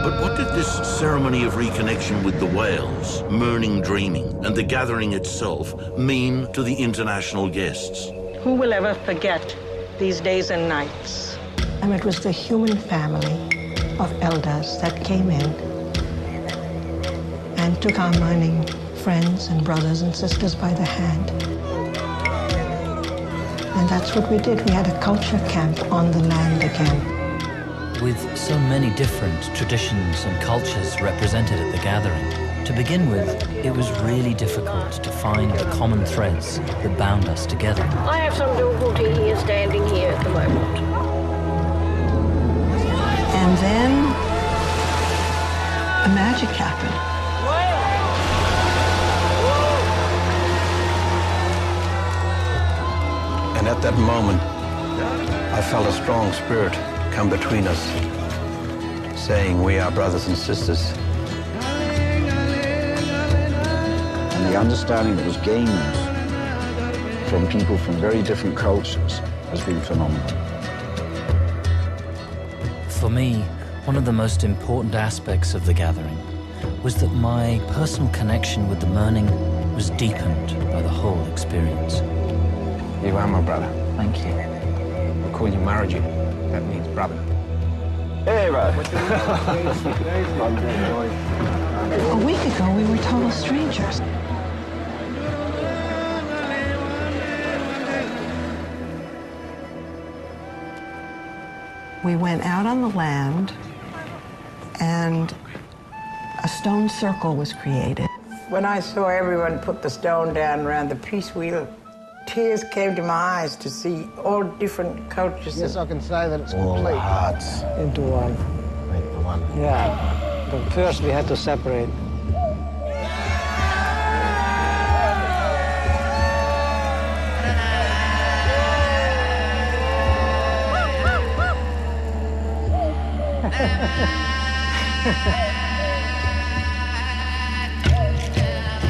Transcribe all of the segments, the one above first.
But what did this ceremony of reconnection with the whales, Mirning Dreaming, and the gathering itself mean to the international guests? Who will ever forget these days and nights? And it was the human family of elders that came in and took our Mirning friends and brothers and sisters by the hand. And that's what we did. We had a culture camp on the land again. With so many different traditions and cultures represented at the gathering, to begin with, it was really difficult to find the common threads that bound us together. I have some difficulty here, standing here at the moment. And then the magic happened. And at that moment, I felt a strong spirit come between us, saying we are brothers and sisters. And the understanding that was gained from people from very different cultures has been phenomenal. For me, one of the most important aspects of the gathering was that my personal connection with the Mirning was deepened by the whole experience. You are my brother. Thank you. We call you Maraju. That means brother. Hey, bro. A week ago, we were total strangers. We went out on the land, and a stone circle was created. When I saw everyone put the stone down around the peace wheel, tears came to my eyes to see all different cultures. Yes, I can say that it's All complete. the hearts Into one. make the one. Yeah. But first we had to separate.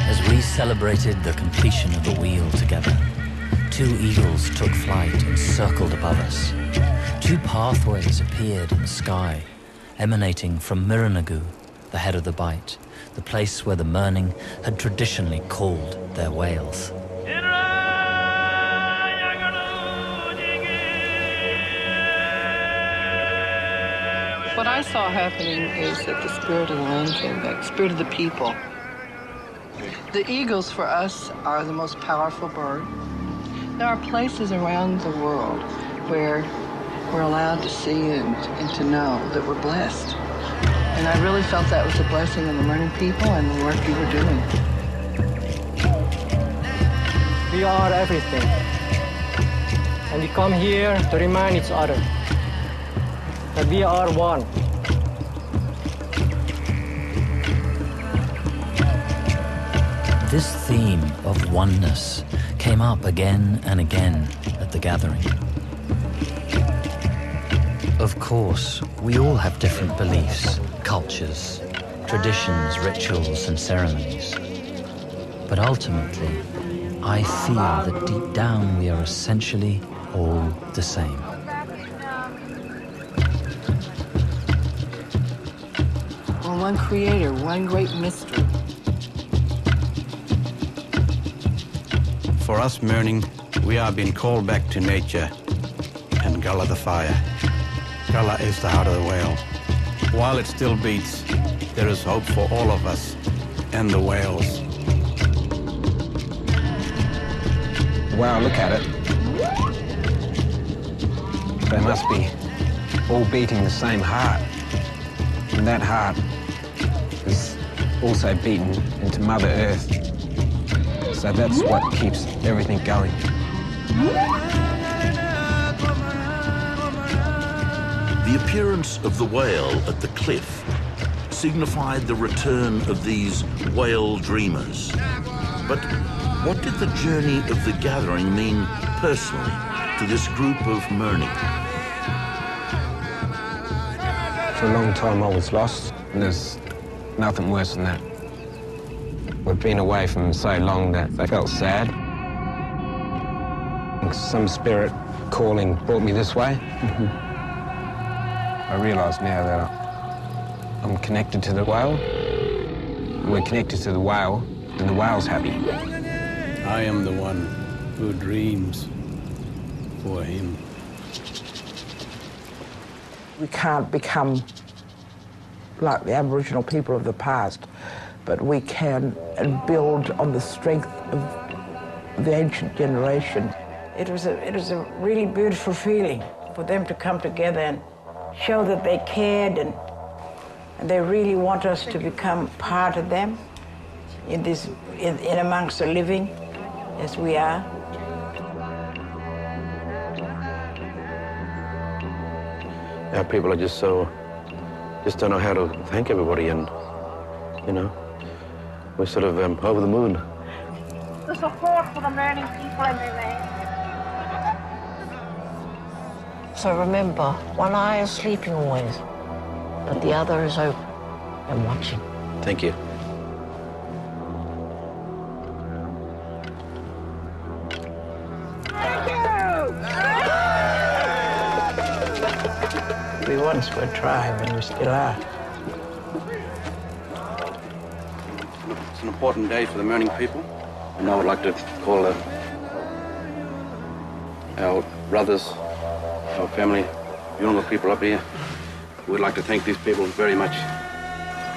As we celebrated the completion of the wheel together, 2 eagles took flight and circled above us. 2 pathways appeared in the sky, emanating from Mirranagu, the head of the Bight, the place where the Mirning had traditionally called their whales. What I saw happening is that the spirit of the land came back, the spirit of the people. The eagles for us are the most powerful bird. There are places around the world where we're allowed to see and to know that we're blessed. And I really felt that was a blessing on the Mirning people and the work you were doing. We are everything. And we come here to remind each other that we are one. This theme of oneness came up again and again at the gathering. Of course, we all have different beliefs, cultures, traditions, rituals, and ceremonies. But ultimately, I feel that deep down we are essentially all the same. We're one creator, one great mystery. For us Mirning, we are being called back to nature and Gullah the fire. Gullah is the heart of the whale. While it still beats, there is hope for all of us and the whales. Wow, look at it. They must be all beating the same heart. And that heart is also beaten into Mother Earth. So that's what keeps everything going. The appearance of the whale at the cliff signified the return of these whale dreamers. But what did the journey of the gathering mean personally to this group of Mirning? For a long time I was lost, and there's nothing worse than that. We've been away from so long that I felt sad. Some spirit calling brought me this way. I realise now that I'm connected to the whale. We're connected to the whale, and the whale's happy. I am the one who dreams for him. We can't become like the Aboriginal people of the past, but we can build on the strength of the ancient generation. It was a really beautiful feeling for them to come together and show that they cared and they really want us to become part of them in amongst the living as we are. Our people are just don't know how to thank everybody, and you know, we're sort of over the moon. The support for the Mirning people in their land. So remember, one eye is sleeping always, but the other is open and watching. Thank you. We once were a tribe, and we still are. It's an important day for the Mirning people, and I would like to call our brothers, our family, Yolngu people up here. We'd like to thank these people very much.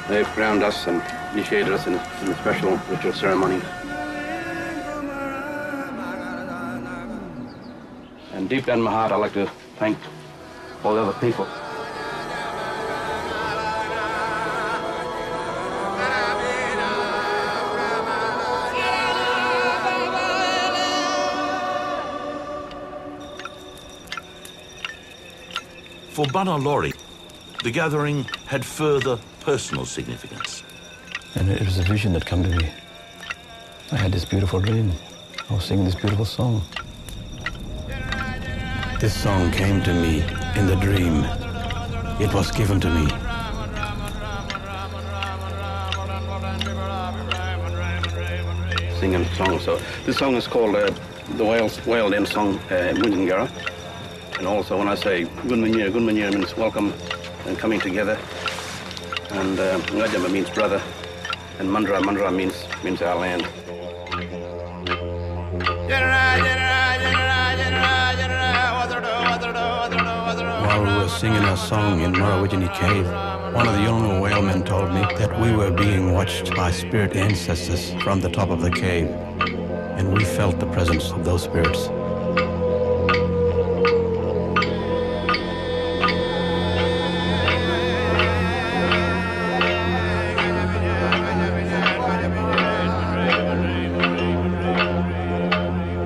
They've crowned us and initiated us in a special ritual ceremony. And deep down in my heart, I'd like to thank all the other people. For Bunalori, the gathering had further personal significance. And it was a vision that came to me. I had this beautiful dream. I was singing this beautiful song. This song came to me in the dream. It was given to me. Singing a song. So this song is called the Whale Den Song, Mundingara. And also when I say Gunmanyir means welcome and coming together. And Ngajama means brother. And Mandra means our land. While we were singing our song in Murawidjini Cave, one of the Yolngu whalemen told me that we were being watched by spirit ancestors from the top of the cave. And we felt the presence of those spirits.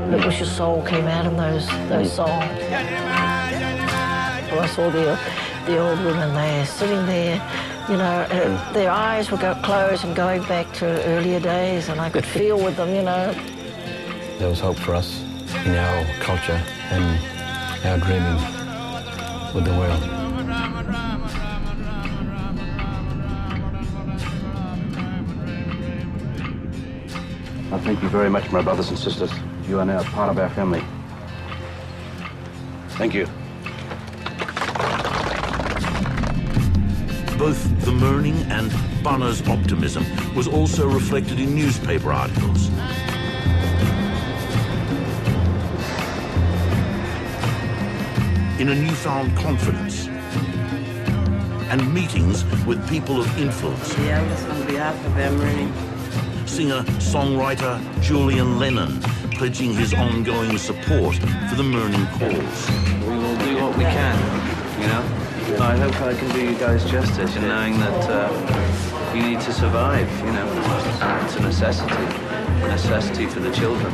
The Bush's soul came out in those songs. When I saw the old women there sitting there, you know, their eyes were closed and going back to earlier days, and I could feel with them, you know. There was hope for us in our culture and our dreaming with the world. I thank you very much, my brothers and sisters. You are now part of our family. Thank you. Both the Mirning and Bunna's optimism was also reflected in newspaper articles. In a newfound confidence and meetings with people of influence. The elders on behalf of our Mirning. Singer-songwriter Julian Lennon pledging his ongoing support for the Mirning cause. We will do what we can, you know. I hope I can do you guys justice in knowing that you need to survive, you know. It's a necessity for the children.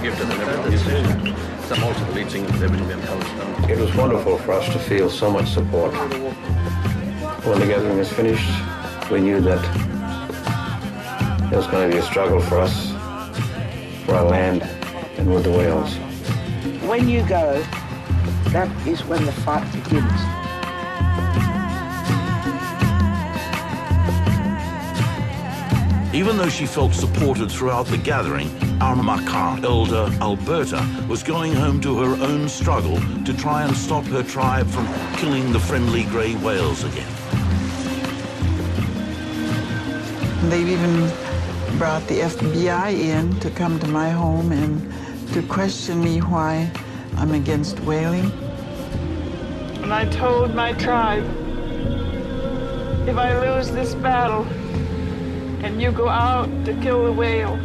Gift of the musician. Some also the lead singer of everything. It was wonderful for us to feel so much support. When the gathering was finished, we knew that there was going to be a struggle for us, for our land, and with the whales. When you go, that is when the fight begins. Even though she felt supported throughout the gathering, our Makar elder Alberta was going home to her own struggle to try and stop her tribe from killing the friendly grey whales again. They've even brought the FBI in to come to my home and to question me why I'm against whaling. And I told my tribe, if I lose this battle and you go out to kill the whale,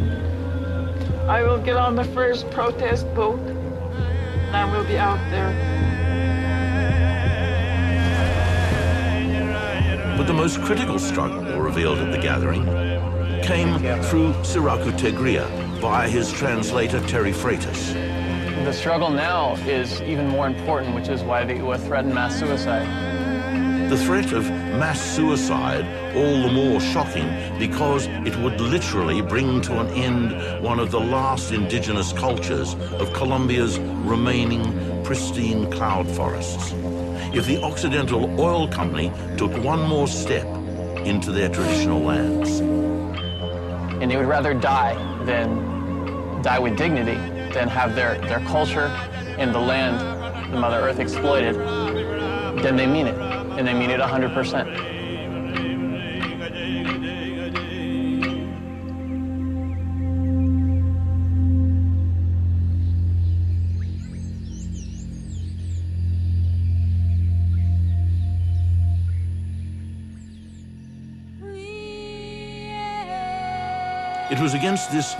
I will get on the first protest boat and I will be out there. But the most critical struggle revealed at the gathering came through Siraku Tegria via his translator Terry Freitas. The struggle now is even more important, which is why the UA threatened mass suicide. The threat of mass suicide all the more shocking because it would literally bring to an end one of the last indigenous cultures of Colombia's remaining pristine cloud forests. If the Occidental Oil Company took one more step into their traditional lands. And they would rather die with dignity than have their culture and the land, the Mother Earth, exploited, then they mean it. And they mean it 100%. It was against this